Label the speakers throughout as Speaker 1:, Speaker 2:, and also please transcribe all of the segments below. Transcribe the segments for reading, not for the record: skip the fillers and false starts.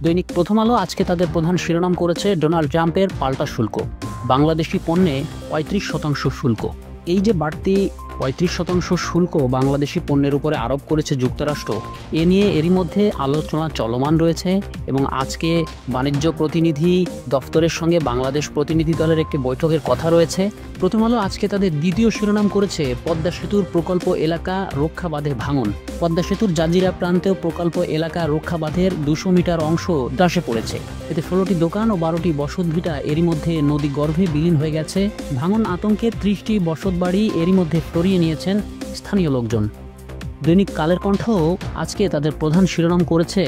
Speaker 1: দৈনিক প্রথম আলো আজকে তাদের প্রধান শিরোনাম করেছে ডোনাল্ড ট্রাম্পের পাল্টা শুল্ক, বাংলাদেশি পণ্যে ৩৫% শুল্ক। এই যে বাড়তি ৩৫% শুল্ক বাংলাদেশি পণ্যের উপরে আরোপ করেছে যুক্তরাষ্ট্র, এ নিয়ে এরই মধ্যে আলোচনা চলমান রয়েছে এবং আজকে বাণিজ্য প্রতিনিধি দফতরের সঙ্গে বাংলাদেশ প্রতিনিধি দলের একটি বৈঠকের কথা রয়েছে। প্রথম আলো আজকে তাদের দ্বিতীয় শিরোনাম করেছে পদ্মা সেতুর প্রকল্প এলাকা রক্ষা বাঁধে ভাঙন। পদ্মা সেতুর জাজিরা প্রান্তেও প্রকল্প এলাকা রক্ষা বাঁধের ২০০ মিটার অংশ ধসে পড়েছে। এতে ১৬টি দোকান ও ১২টি বসতভিটা এরই মধ্যে নদী গর্ভে বিলীন হয়ে গেছে। ভাঙন আতঙ্কে ৩০টি বসতবাড়ি এরই মধ্যে সরিয়ে নিয়েছেন স্থানীয় লোকজন। দৈনিক কালের কণ্ঠ আজকে তাদের প্রধান শিরোনাম করেছে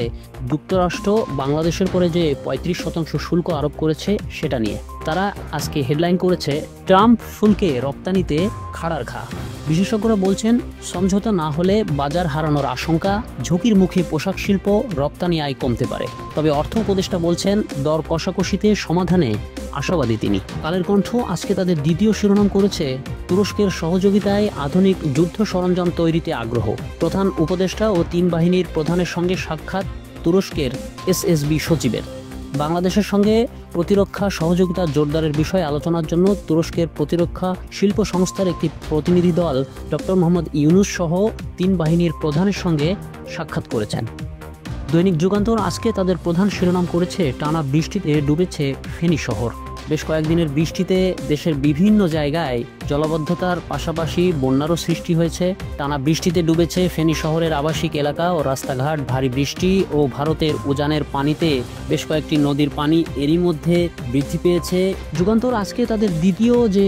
Speaker 1: যুক্তরাষ্ট্র বাংলাদেশের পরে যে ৩৫% শুল্ক আরোপ করেছে সেটা নিয়ে। তারা আজকে হেডলাইন করেছে ট্রাম্প শুল্কে রপ্তানিতে খাড়ার ঘা। বিশেষজ্ঞরা বলছেন সমঝোতা না হলে বাজার হারানোর আশঙ্কা, ঝুঁকির মুখে পোশাক শিল্প, রপ্তানি আয় কমতে পারে। তবে অর্থ উপদেষ্টা বলছেন দর কষাকষিতে সমাধানে আশাবাদী তিনি। কালের কণ্ঠ আজকে তাদের দ্বিতীয় শিরোনাম করেছে তুরস্কের সহযোগিতায় আধুনিক যুদ্ধ সরঞ্জাম তৈরিতে আগ্রহ। প্রধান উপদেষ্টা ও ৩ বাহিনীর প্রধানের সঙ্গে সাক্ষাৎ তুরস্কের এসএসবি সচিবের। বাংলাদেশের সঙ্গে প্রতিরক্ষা সহযোগিতা জোরদারের বিষয়ে আলোচনার জন্য তুরস্কের প্রতিরক্ষা শিল্প সংস্থার একটি প্রতিনিধি দল ডক্টর মোহাম্মদ ইউনুস সহ ৩ বাহিনীর প্রধানের সঙ্গে সাক্ষাৎ করেছেন। দৈনিক যুগান্তর আজকে তাদের প্রধান শিরোনাম করেছে টানা বৃষ্টিতে ডুবেছে ফেনী শহর। বেশ কয়েকদিনের বৃষ্টিতে দেশের বিভিন্ন জায়গায় জলাবদ্ধতার পাশাপাশি বন্যারও সৃষ্টি হয়েছে। টানা বৃষ্টিতে ডুবেছে ফেনী শহরের আবাসিক এলাকা ও রাস্তাঘাট। ভারী বৃষ্টি ও ভারতের উজানের পানিতে বেশ কয়েকটি নদীর পানি এরই মধ্যে বৃদ্ধি পেয়েছে। যুগান্তর আজকে তাদের দ্বিতীয় যে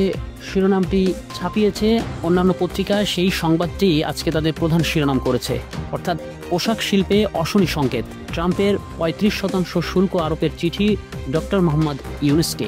Speaker 1: শিরোনামটি ছাপিয়েছে অন্যান্য পত্রিকায়, সেই সংবাদটি আজকে তাদের প্রধান শিরোনাম করেছে, অর্থাৎ পোশাক শিল্পে অশনি সংকেত, ট্রাম্পের ৩৫% শুল্ক আরোপের চিঠি ডক্টর মোহাম্মদ ইউনুসকে।